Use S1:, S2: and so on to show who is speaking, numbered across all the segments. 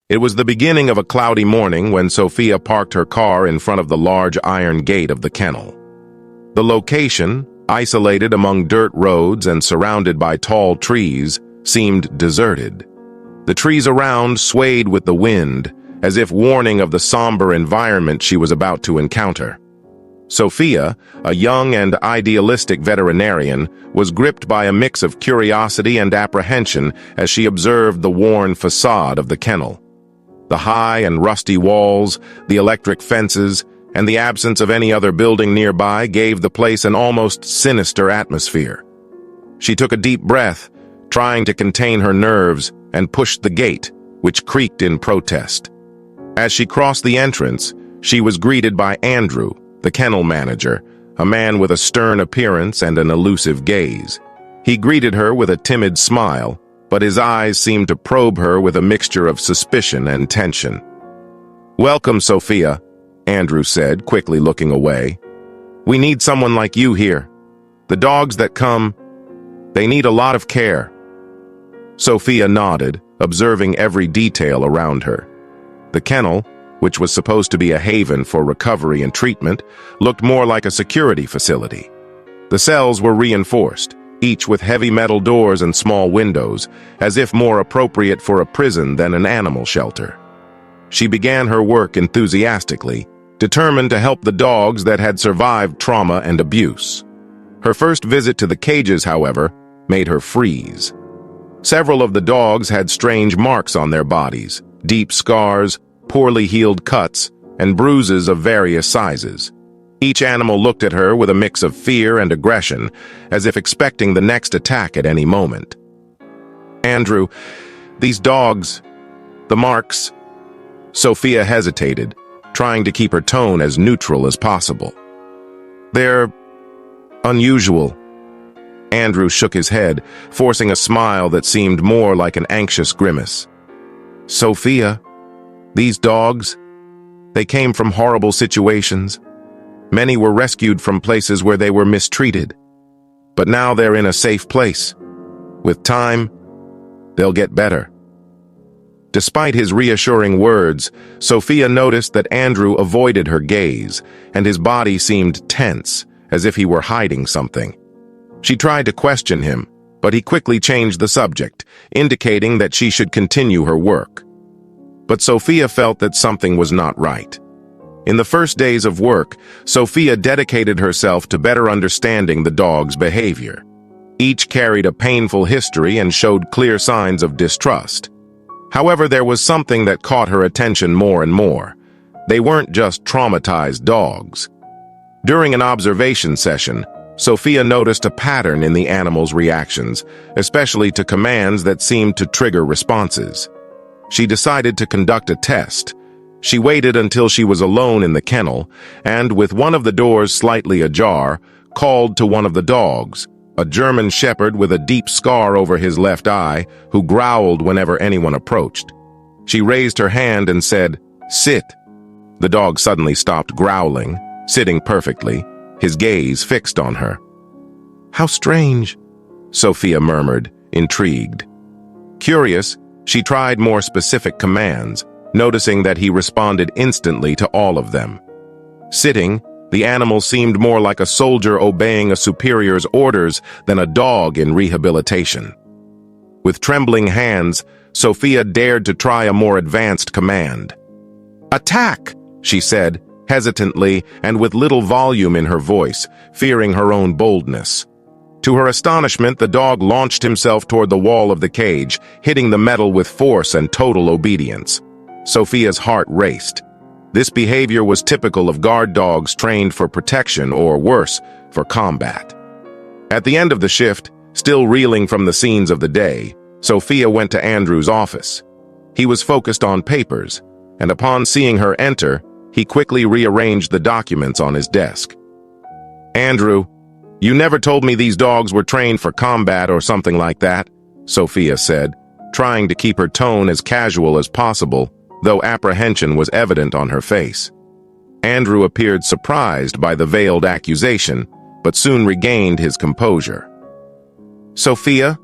S1: It was the beginning of a cloudy morning when Sophia parked her car in front of the large iron gate of the kennel. The location, isolated among dirt roads and surrounded by tall trees, seemed deserted. The trees around swayed with the wind, as if warning of the somber environment she was about to encounter. Sophia, a young and idealistic veterinarian, was gripped by a mix of curiosity and apprehension as she observed the worn facade of the kennel. The high and rusty walls, the electric fences, and the absence of any other building nearby gave the place an almost sinister atmosphere. She took a deep breath, trying to contain her nerves, and pushed the gate, which creaked in protest. As she crossed the entrance, she was greeted by Andrew, the kennel manager, a man with a stern appearance and an elusive gaze. He greeted her with a timid smile, but his eyes seemed to probe her with a mixture of suspicion and tension. "Welcome, Sophia," Andrew said, quickly looking away. "We need someone like you here. The dogs that come, they need a lot of care." Sophia nodded, observing every detail around her. The kennel, which was supposed to be a haven for recovery and treatment, looked more like a security facility. The cells were reinforced, each with heavy metal doors and small windows, as if more appropriate for a prison than an animal shelter. She began her work enthusiastically, determined to help the dogs that had survived trauma and abuse. Her first visit to the cages, however, made her freeze. Several of the dogs had strange marks on their bodies, deep scars, poorly healed cuts, and bruises of various sizes. Each animal looked at her with a mix of fear and aggression, as if expecting the next attack at any moment. "Andrew, these dogs, the marks..." Sophia hesitated, trying to keep her tone as neutral as possible. "They're unusual." Andrew shook his head, forcing a smile that seemed more like an anxious grimace. "Sophia, these dogs, they came from horrible situations. Many were rescued from places where they were mistreated. But now they're in a safe place. With time, they'll get better." Despite his reassuring words, Sophia noticed that Andrew avoided her gaze, and his body seemed tense, as if he were hiding something. She tried to question him, but he quickly changed the subject, indicating that she should continue her work. But Sophia felt that something was not right. In the first days of work, Sophia dedicated herself to better understanding the dog's behavior. Each carried a painful history and showed clear signs of distrust. However, there was something that caught her attention more and more. They weren't just traumatized dogs. During an observation session, Sophia noticed a pattern in the animals' reactions, especially to commands that seemed to trigger responses. She decided to conduct a test. She waited until she was alone in the kennel, and with one of the doors slightly ajar, called to one of the dogs, a German shepherd with a deep scar over his left eye, who growled whenever anyone approached. She raised her hand and said, "Sit." The dog suddenly stopped growling, sitting perfectly, his gaze fixed on her. "How strange," Sophia murmured, intrigued. Curious, she tried more specific commands, noticing that he responded instantly to all of them. Sitting, the animal seemed more like a soldier obeying a superior's orders than a dog in rehabilitation. With trembling hands, Sophia dared to try a more advanced command. "Attack!" she said, hesitantly and with little volume in her voice, fearing her own boldness. To her astonishment, the dog launched himself toward the wall of the cage, hitting the metal with force and total obedience. Sophia's heart raced. This behavior was typical of guard dogs trained for protection or, worse, for combat. At the end of the shift, still reeling from the scenes of the day, Sophia went to Andrew's office. He was focused on papers, and upon seeing her enter, he quickly rearranged the documents on his desk. "Andrew, you never told me these dogs were trained for combat or something like that," Sophia said, trying to keep her tone as casual as possible, though apprehension was evident on her face. Andrew appeared surprised by the veiled accusation, but soon regained his composure. "Sophia,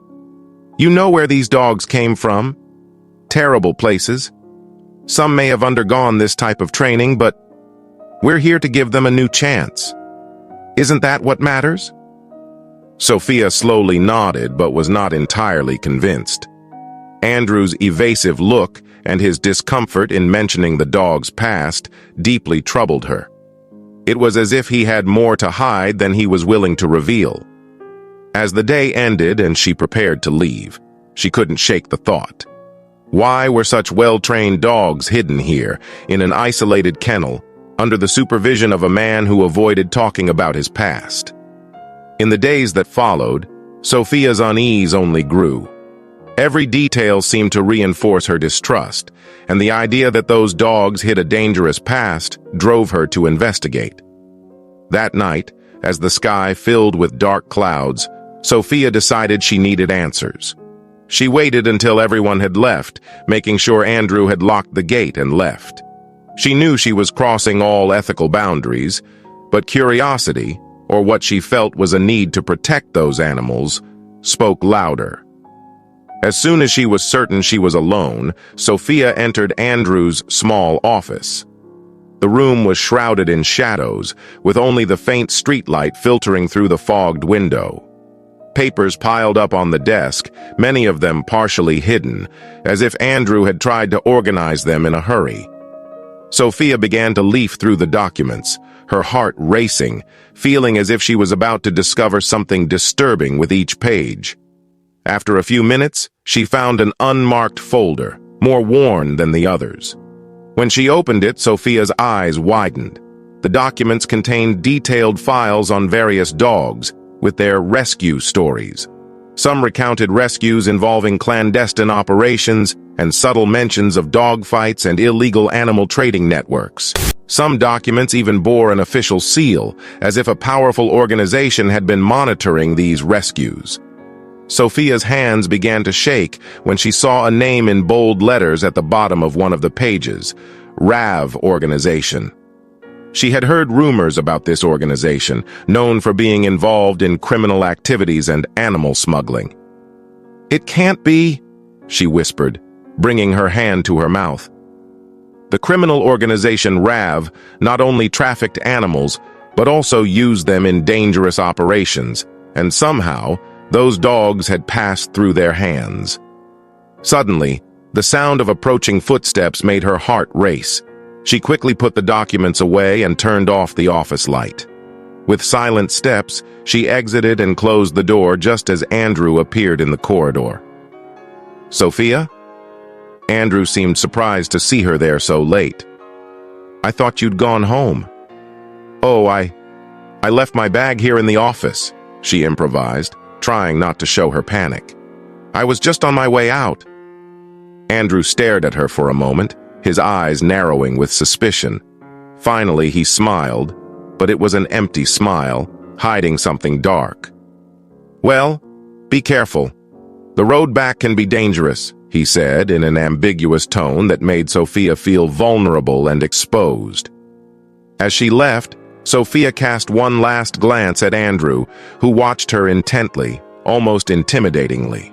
S1: you know where these dogs came from? Terrible places. Some may have undergone this type of training, but we're here to give them a new chance. Isn't that what matters? Sophia slowly nodded, but was not entirely convinced. Andrew's evasive look and his discomfort in mentioning the dog's past deeply troubled her. It was as if he had more to hide than he was willing to reveal. As the day ended and she prepared to leave, she couldn't shake the thought. Why were such well-trained dogs hidden here, in an isolated kennel, under the supervision of a man who avoided talking about his past? In the days that followed, Sophia's unease only grew. Every detail seemed to reinforce her distrust, and the idea that those dogs hid a dangerous past drove her to investigate. That night, as the sky filled with dark clouds, Sophia decided she needed answers. She waited until everyone had left, making sure Andrew had locked the gate and left. She knew she was crossing all ethical boundaries, but curiosity, or what she felt was a need to protect those animals, spoke louder. As soon as she was certain she was alone, Sophia entered Andrew's small office. The room was shrouded in shadows, with only the faint streetlight filtering through the fogged window. Papers piled up on the desk, many of them partially hidden, as if Andrew had tried to organize them in a hurry. Sophia began to leaf through the documents, her heart racing, feeling as if she was about to discover something disturbing with each page. After a few minutes, she found an unmarked folder, more worn than the others. When she opened it, Sophia's eyes widened. The documents contained detailed files on various dogs, with their rescue stories. Some recounted rescues involving clandestine operations and subtle mentions of dogfights and illegal animal trading networks. Some documents even bore an official seal, as if a powerful organization had been monitoring these rescues. Sophia's hands began to shake when she saw a name in bold letters at the bottom of one of the pages, RAV Organization. She had heard rumors about this organization, known for being involved in criminal activities and animal smuggling. "It can't be," she whispered, bringing her hand to her mouth. The criminal organization RAV not only trafficked animals, but also used them in dangerous operations, and somehow, those dogs had passed through their hands. Suddenly, the sound of approaching footsteps made her heart race. She quickly put the documents away and turned off the office light. With silent steps, she exited and closed the door just as Andrew appeared in the corridor. "Sophia?" Andrew seemed surprised to see her there so late. "I thought you'd gone home." "Oh, I left my bag here in the office," she improvised, trying not to show her panic. "I was just on my way out." Andrew stared at her for a moment, his eyes narrowing with suspicion. Finally, he smiled, but it was an empty smile, hiding something dark. "Well, be careful. The road back can be dangerous," he said in an ambiguous tone that made Sophia feel vulnerable and exposed. As she left, Sophia cast one last glance at Andrew, who watched her intently, almost intimidatingly.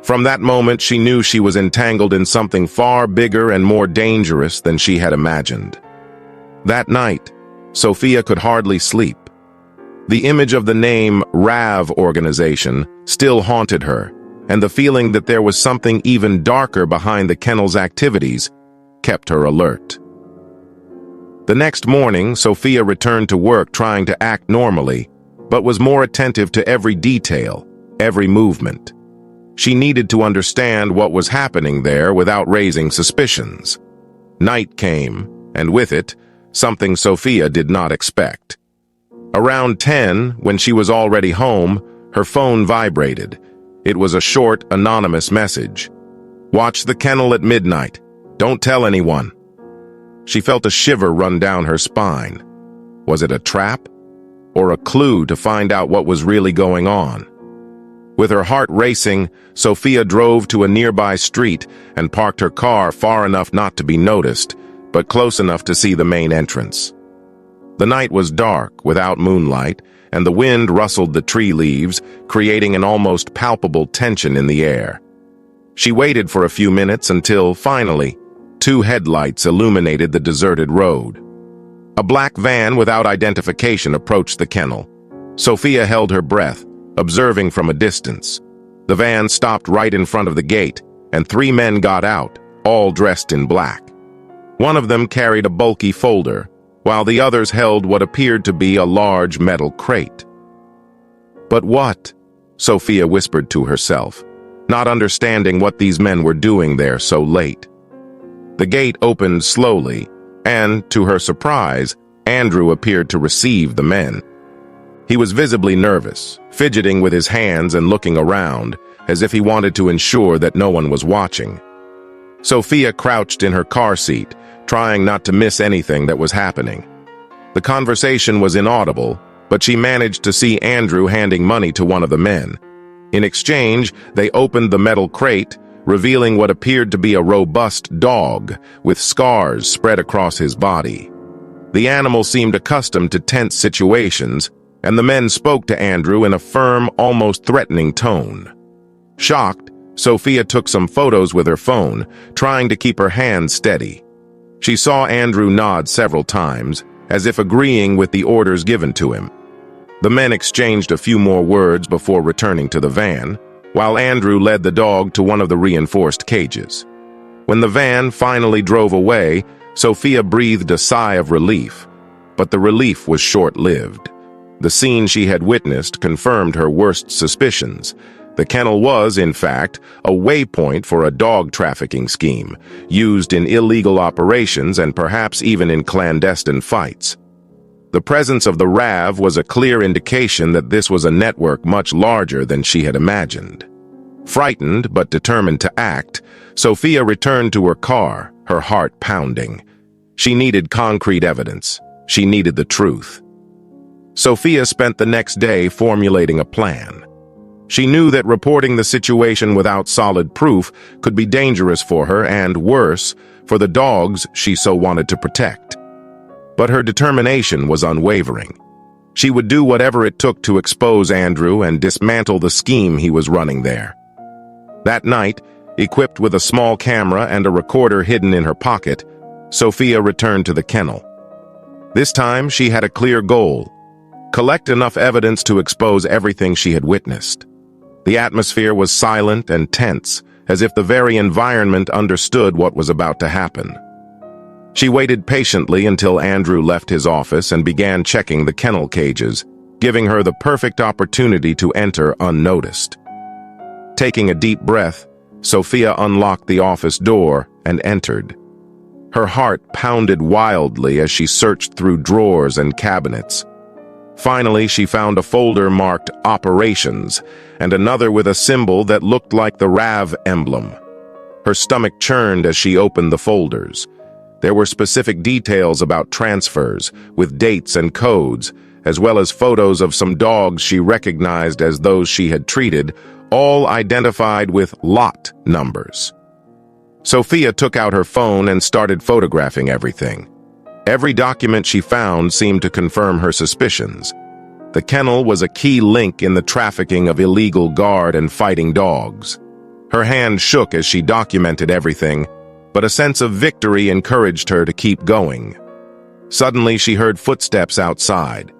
S1: From that moment, she knew she was entangled in something far bigger and more dangerous than she had imagined. That night, Sophia could hardly sleep. The image of the name RAV Organization still haunted her, and the feeling that there was something even darker behind the kennel's activities kept her alert. The next morning, Sophia returned to work trying to act normally, but was more attentive to every detail, every movement. She needed to understand what was happening there without raising suspicions. Night came, and with it, something Sophia did not expect. Around 10, when she was already home, her phone vibrated. It was a short, anonymous message. "Watch the kennel at midnight. Don't tell anyone." She felt a shiver run down her spine. Was it a trap? Or a clue to find out what was really going on? With her heart racing, Sophia drove to a nearby street and parked her car far enough not to be noticed, but close enough to see the main entrance. The night was dark, without moonlight, and the wind rustled the tree leaves, creating an almost palpable tension in the air. She waited for a few minutes until, finally, Two headlights illuminated the deserted road. A black van without identification approached the kennel. Sophia held her breath, observing from a distance. The van stopped right in front of the gate, and three men got out, all dressed in black. One of them carried a bulky folder, while the others held what appeared to be a large metal crate. "But what?" Sophia whispered to herself, not understanding what these men were doing there so late. The gate opened slowly, and, to her surprise, Andrew appeared to receive the men. He was visibly nervous, fidgeting with his hands and looking around, as if he wanted to ensure that no one was watching. Sophia crouched in her car seat, trying not to miss anything that was happening. The conversation was inaudible, but she managed to see Andrew handing money to one of the men. In exchange, they opened the metal crate, revealing what appeared to be a robust dog, with scars spread across his body. The animal seemed accustomed to tense situations, and the men spoke to Andrew in a firm, almost threatening tone. Shocked, Sophia took some photos with her phone, trying to keep her hands steady. She saw Andrew nod several times, as if agreeing with the orders given to him. The men exchanged a few more words before returning to the van, while Andrew led the dog to one of the reinforced cages. When the van finally drove away, Sophia breathed a sigh of relief, but the relief was short-lived. The scene she had witnessed confirmed her worst suspicions. The kennel was, in fact, a waypoint for a dog trafficking scheme, used in illegal operations and perhaps even in clandestine fights. The presence of the RAV was a clear indication that this was a network much larger than she had imagined. Frightened but determined to act, Sophia returned to her car, her heart pounding. She needed concrete evidence. She needed the truth. Sophia spent the next day formulating a plan. She knew that reporting the situation without solid proof could be dangerous for her and, worse, for the dogs she so wanted to protect. But her determination was unwavering. She would do whatever it took to expose Andrew and dismantle the scheme he was running there. That night, equipped with a small camera and a recorder hidden in her pocket, Sophia returned to the kennel. This time, she had a clear goal: collect enough evidence to expose everything she had witnessed. The atmosphere was silent and tense, as if the very environment understood what was about to happen. She waited patiently until Andrew left his office and began checking the kennel cages, giving her the perfect opportunity to enter unnoticed. Taking a deep breath, Sophia unlocked the office door and entered. Her heart pounded wildly as she searched through drawers and cabinets. Finally, she found a folder marked Operations and another with a symbol that looked like the RAV emblem. Her stomach churned as she opened the folders. There were specific details about transfers, with dates and codes, as well as photos of some dogs she recognized as those she had treated, all identified with lot numbers. Sophia took out her phone and started photographing everything. Every document she found seemed to confirm her suspicions. The kennel was a key link in the trafficking of illegal guard and fighting dogs. Her hand shook as she documented everything, but a sense of victory encouraged her to keep going. Suddenly, she heard footsteps outside.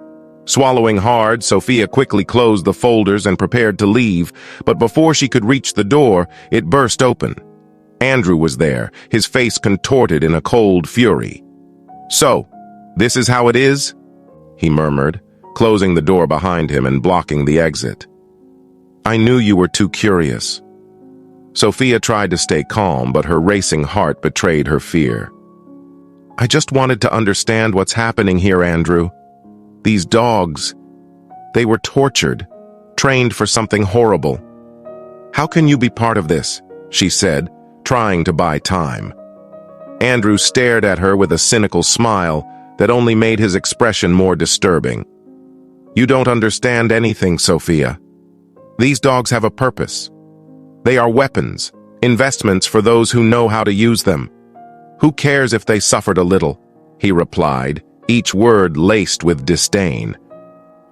S1: Swallowing hard, Sophia quickly closed the folders and prepared to leave, but before she could reach the door, it burst open. Andrew was there, his face contorted in a cold fury. "So, this is how it is?" he murmured, closing the door behind him and blocking the exit. "I knew you were too curious." Sophia tried to stay calm, but her racing heart betrayed her fear. "I just wanted to understand what's happening here, Andrew. These dogs, they were tortured, trained for something horrible. How can you be part of this?" she said, trying to buy time. Andrew stared at her with a cynical smile that only made his expression more disturbing. "You don't understand anything, Sophia. These dogs have a purpose. They are weapons, investments for those who know how to use them. Who cares if they suffered a little?" he replied, each word laced with disdain.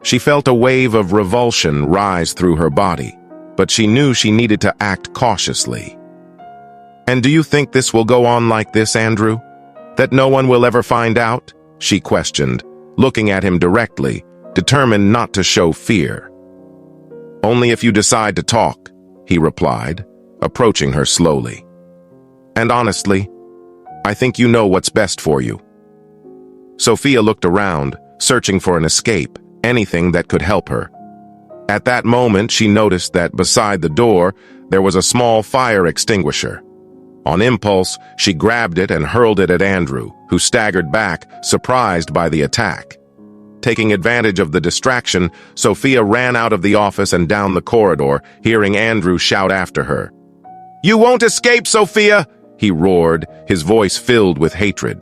S1: She felt a wave of revulsion rise through her body, but she knew she needed to act cautiously. "And do you think this will go on like this, Andrew? That no one will ever find out?" she questioned, looking at him directly, determined not to show fear. "Only if you decide to talk," he replied, approaching her slowly. "And honestly, I think you know what's best for you." Sophia looked around, searching for an escape, anything that could help her. At that moment, she noticed that beside the door, there was a small fire extinguisher. On impulse, she grabbed it and hurled it at Andrew, who staggered back, surprised by the attack. Taking advantage of the distraction, Sophia ran out of the office and down the corridor, hearing Andrew shout after her. "You won't escape, Sophia!" he roared, his voice filled with hatred.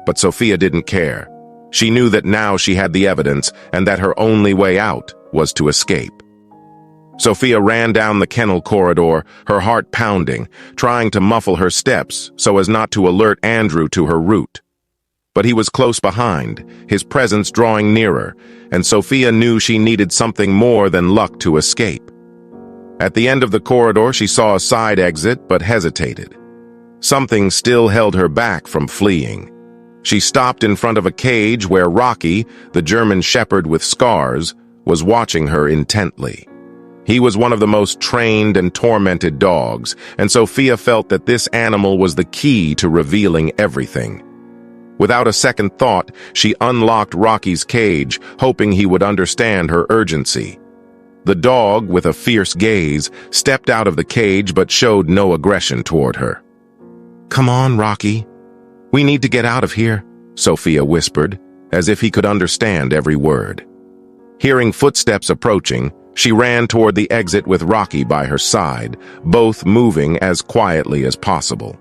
S1: But Sophia didn't care. She knew that now she had the evidence and that her only way out was to escape. Sophia ran down the kennel corridor, her heart pounding, trying to muffle her steps so as not to alert Andrew to her route. But he was close behind, his presence drawing nearer, and Sophia knew she needed something more than luck to escape. At the end of the corridor, she saw a side exit but hesitated. Something still held her back from fleeing. She stopped in front of a cage where Rocky, the German shepherd with scars, was watching her intently. He was one of the most trained and tormented dogs, and Sophia felt that this animal was the key to revealing everything. Without a second thought, she unlocked Rocky's cage, hoping he would understand her urgency. The dog, with a fierce gaze, stepped out of the cage but showed no aggression toward her. "Come on, Rocky. We need to get out of here," Sophia whispered, as if he could understand every word. Hearing footsteps approaching, she ran toward the exit with Rocky by her side, both moving as quietly as possible.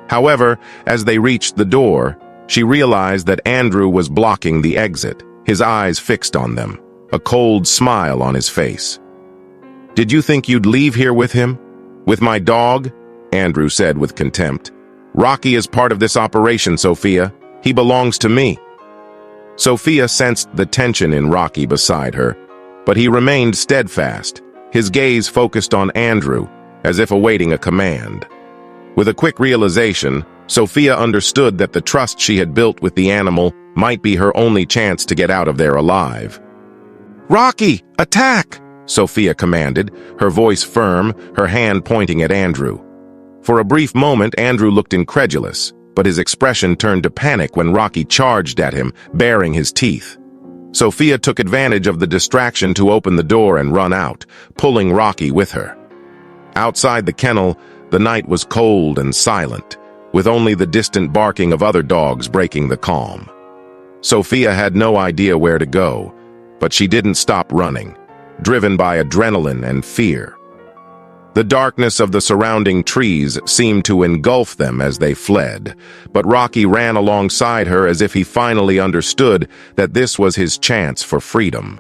S1: However, as they reached the door, she realized that Andrew was blocking the exit, his eyes fixed on them, a cold smile on his face. "Did you think you'd leave here with him? With my dog?" Andrew said with contempt. "Rocky is part of this operation, Sophia. He belongs to me." Sophia sensed the tension in Rocky beside her, but he remained steadfast, his gaze focused on Andrew, as if awaiting a command. With a quick realization, Sophia understood that the trust she had built with the animal might be her only chance to get out of there alive. "Rocky, attack!" Sophia commanded, her voice firm, her hand pointing at Andrew. For a brief moment, Andrew looked incredulous, but his expression turned to panic when Rocky charged at him, baring his teeth. Sophia took advantage of the distraction to open the door and run out, pulling Rocky with her. Outside the kennel, the night was cold and silent, with only the distant barking of other dogs breaking the calm. Sophia had no idea where to go, but she didn't stop running, driven by adrenaline and fear. The darkness of the surrounding trees seemed to engulf them as they fled, but Rocky ran alongside her as if he finally understood that this was his chance for freedom.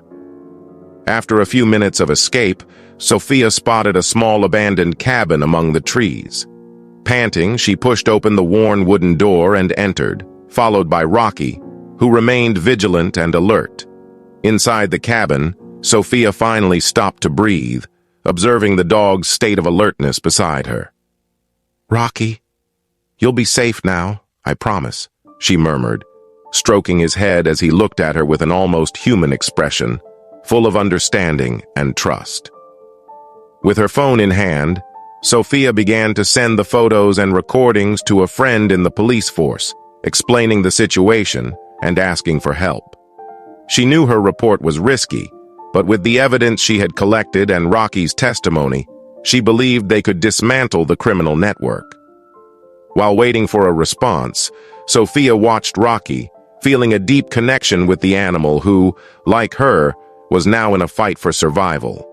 S1: After a few minutes of escape, Sophia spotted a small abandoned cabin among the trees. Panting, she pushed open the worn wooden door and entered, followed by Rocky, who remained vigilant and alert. Inside the cabin, Sophia finally stopped to breathe, observing the dog's state of alertness beside her. "Rocky, you'll be safe now, I promise," she murmured, stroking his head as he looked at her with an almost human expression, full of understanding and trust. With her phone in hand, Sophia began to send the photos and recordings to a friend in the police force, explaining the situation and asking for help. She knew her report was risky, but with the evidence she had collected and Rocky's testimony, she believed they could dismantle the criminal network. While waiting for a response, Sophia watched Rocky, feeling a deep connection with the animal who, like her, was now in a fight for survival.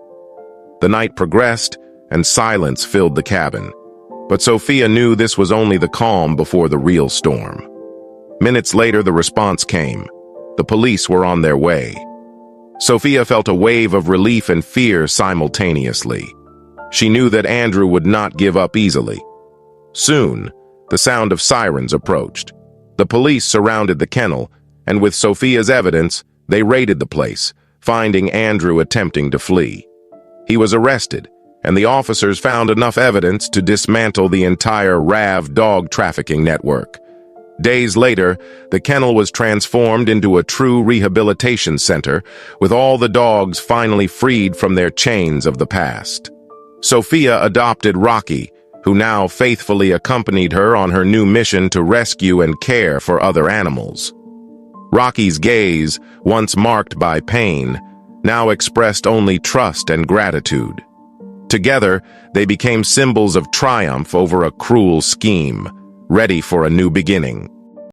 S1: The night progressed, and silence filled the cabin, but Sophia knew this was only the calm before the real storm. Minutes later, the response came. The police were on their way. Sophia felt a wave of relief and fear simultaneously. She knew that Andrew would not give up easily. Soon, the sound of sirens approached. The police surrounded the kennel, and with Sophia's evidence, they raided the place, finding Andrew attempting to flee. He was arrested, and the officers found enough evidence to dismantle the entire RAV dog trafficking network. Days later, the kennel was transformed into a true rehabilitation center, with all the dogs finally freed from their chains of the past. Sophia adopted Rocky, who now faithfully accompanied her on her new mission to rescue and care for other animals. Rocky's gaze, once marked by pain, now expressed only trust and gratitude. Together, they became symbols of triumph over a cruel scheme, ready for a new beginning.